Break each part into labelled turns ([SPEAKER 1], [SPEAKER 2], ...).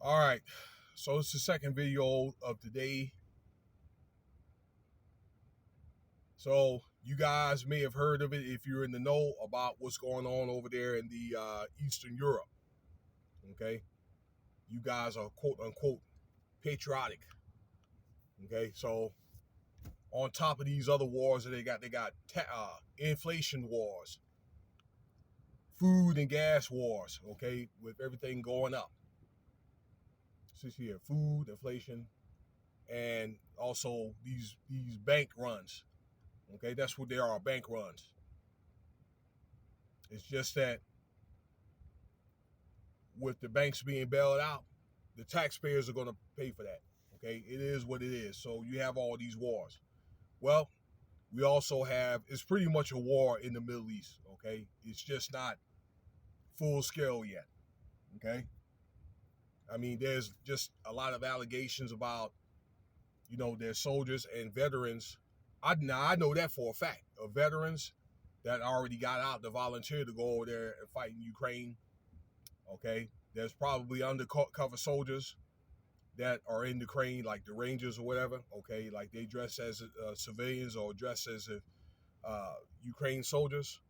[SPEAKER 1] All right, so it's the second video of today. So you guys may have heard of it if you're in the know about what's going on over there in the Eastern Europe. Okay, you guys are quote unquote patriotic. Okay, so on top of these other wars that they got inflation wars, food and gas wars. Okay, with everything going up. So here, food, inflation, and also these bank runs. Okay, that's what they are, bank runs. It's just that with the banks being bailed out, the taxpayers are going to pay for that. Okay, it is what it is. So you have all these wars. Well, we also have, it's pretty much a war in the Middle East. Okay, it's just not full scale yet. Okay, I mean, there's just a lot of allegations about, their soldiers and veterans. I know that for a fact of veterans that already got out to volunteer to go over there and fight in Ukraine. Okay, there's probably undercover soldiers that are in Ukraine, like the Rangers or whatever. Okay, like they dress as civilians or dress as Ukraine soldiers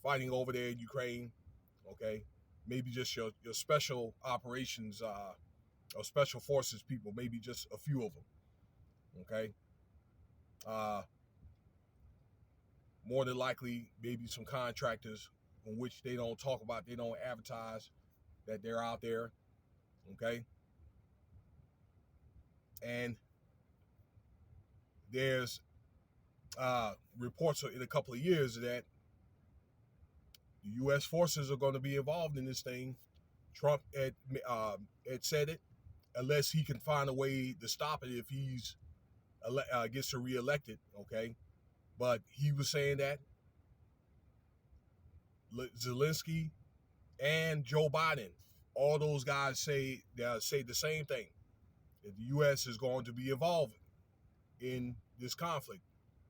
[SPEAKER 1] fighting over there in Ukraine. Okay, maybe just your special operations or special forces people, maybe just a few of them. Okay, uh, more than likely, maybe some contractors in which they don't talk about, they don't advertise that they're out there. Okay, and there's reports in a couple of years that the U.S. forces are going to be involved in this thing. Trump had said it, unless he can find a way to stop it if he's gets reelected. Okay, but he was saying that Zelensky and Joe Biden, all those guys say the same thing. That the U.S. is going to be involved in this conflict.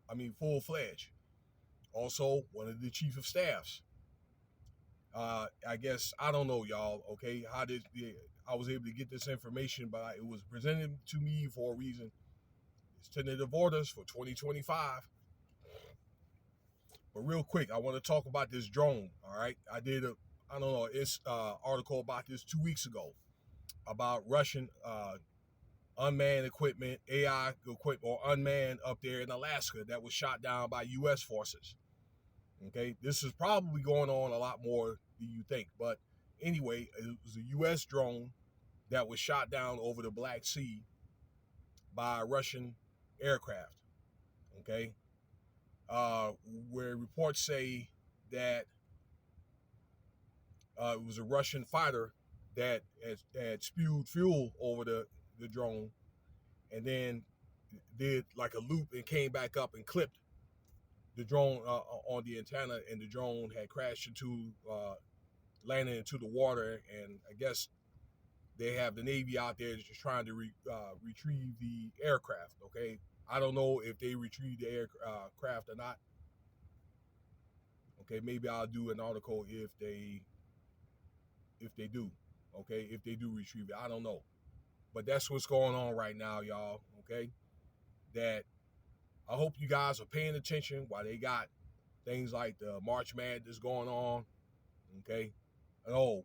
[SPEAKER 1] I mean, full fledged. Also, one of the chief of staffs. I guess I don't know, y'all. Okay, I was able to get this information, but it was presented to me for a reason. It's tentative orders for 2025. But real quick, I want to talk about this drone. All right, I don't know, it's article about this 2 weeks ago about Russian unmanned equipment, AI equipment, or unmanned up there in Alaska that was shot down by U.S. forces. Okay, this is probably going on a lot more than you think. But anyway, it was a U.S. drone that was shot down over the Black Sea by a Russian aircraft. Okay, where reports say that it was a Russian fighter that had spewed fuel over the drone and then did like a loop and came back up and clipped the drone on the antenna, and the drone had crashed landed into the water. And I guess they have the Navy out there just trying to retrieve the aircraft. Okay, I don't know if they retrieved the aircraft or not. Okay, maybe I'll do an article if they do. Okay, if they do retrieve it, I don't know. But that's what's going on right now, y'all. Okay, that I hope you guys are paying attention while they got things like the March Madness going on. Okay, and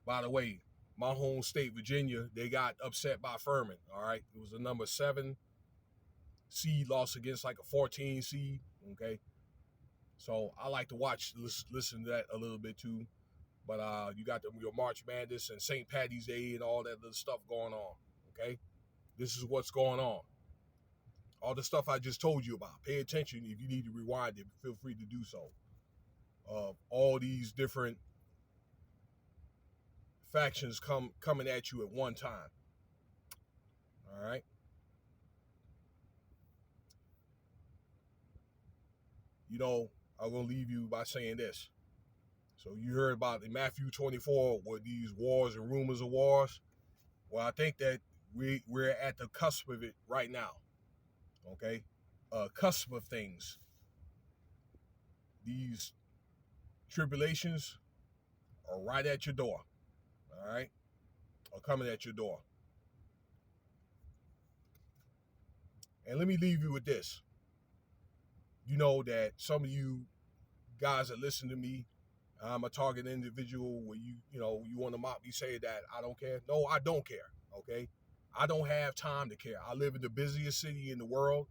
[SPEAKER 1] by the way, my home state, Virginia, they got upset by Furman. All right, it was a number 7 seed loss against like a 14 seed. Okay, so I like to listen to that a little bit too. But you got your March Madness and St. Patty's Day and all that little stuff going on. Okay, this is what's going on. All the stuff I just told you about. Pay attention. If you need to rewind it, feel free to do so. All these different factions coming at you at one time. All right. I'm gonna leave you by saying this. So you heard about in Matthew 24 with these wars and rumors of wars. Well, I think that we're at the cusp of it right now. Okay, cusp of things. These tribulations are right at your door. All right, are coming at your door. And let me leave you with this. You know that some of you guys that listen to me, I'm a target individual where you want to mock me, say that I don't care. No, I don't care, okay? I don't have time to care. I live in the busiest city in the world,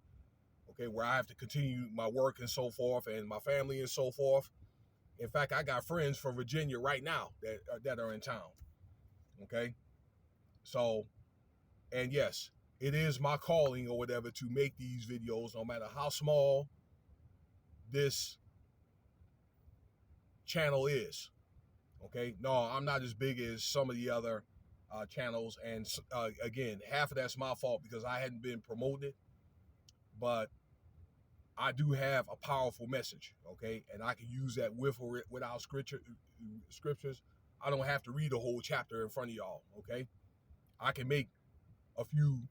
[SPEAKER 1] okay, where I have to continue my work and so forth, and my family and so forth. In fact, I got friends from Virginia right now that are in town, okay? So, and yes, it is my calling or whatever to make these videos, no matter how small this channel is, okay? No, I'm not as big as some of the other channels, and again, half of that's my fault because I hadn't been promoting it, but I do have a powerful message, okay? And I can use that with or without scriptures. I don't have to read a whole chapter in front of y'all, okay? I can make a few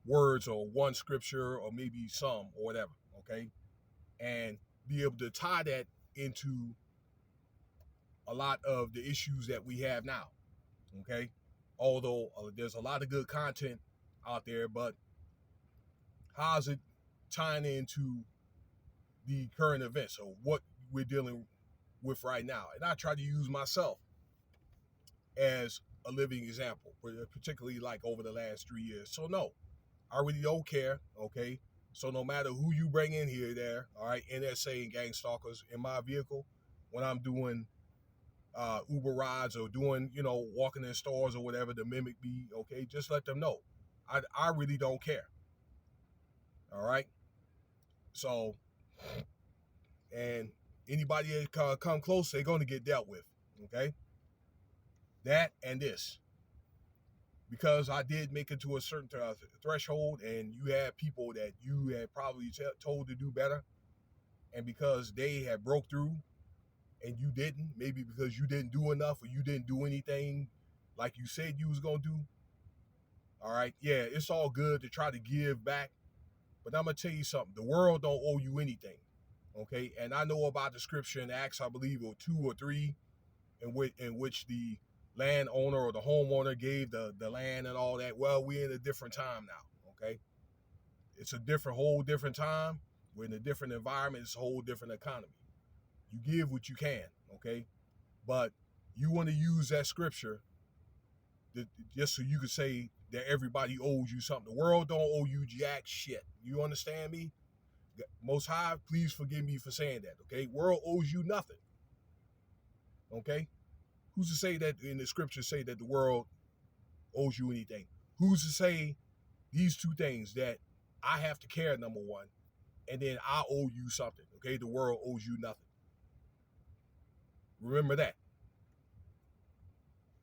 [SPEAKER 1] words or one scripture or maybe some or whatever, okay? And be able to tie that into a lot of the issues that we have now, okay? Although there's a lot of good content out there, but how's it tying into the current events or what we're dealing with right now? And I try to use myself as a living example, particularly like over the last 3 years. So no, I really don't care, okay? So no matter who you bring in here, there, all right, NSA and Gangstalkers in my vehicle, when I'm doing Uber rides or doing, walking in stores or whatever to mimic me, okay, just let them know. I really don't care, all right? So, and anybody that come close, they're going to get dealt with, okay? That and this. Because I did make it to a certain threshold, and you have people that you had probably told to do better, and because they had broke through and you didn't, maybe because you didn't do enough or you didn't do anything like you said you was going to do, all right, yeah, it's all good to try to give back, but I'm going to tell you something. The world don't owe you anything, okay? And I know about the scripture in Acts, I believe, or 2 or 3, in which the landowner or the homeowner gave the land and all that. Well, we're in a different time now, okay? It's a whole different time. We're in a different environment. It's a whole different economy. You give what you can, okay? But you want to use that scripture just so you could say that everybody owes you something. The world don't owe you jack shit. You understand me? Most High, please forgive me for saying that, okay? World owes you nothing, okay? Who's to say that in the scriptures say that the world owes you anything? Who's to say these two things, that I have to care, number one, and then I owe you something, okay? The world owes you nothing. Remember that.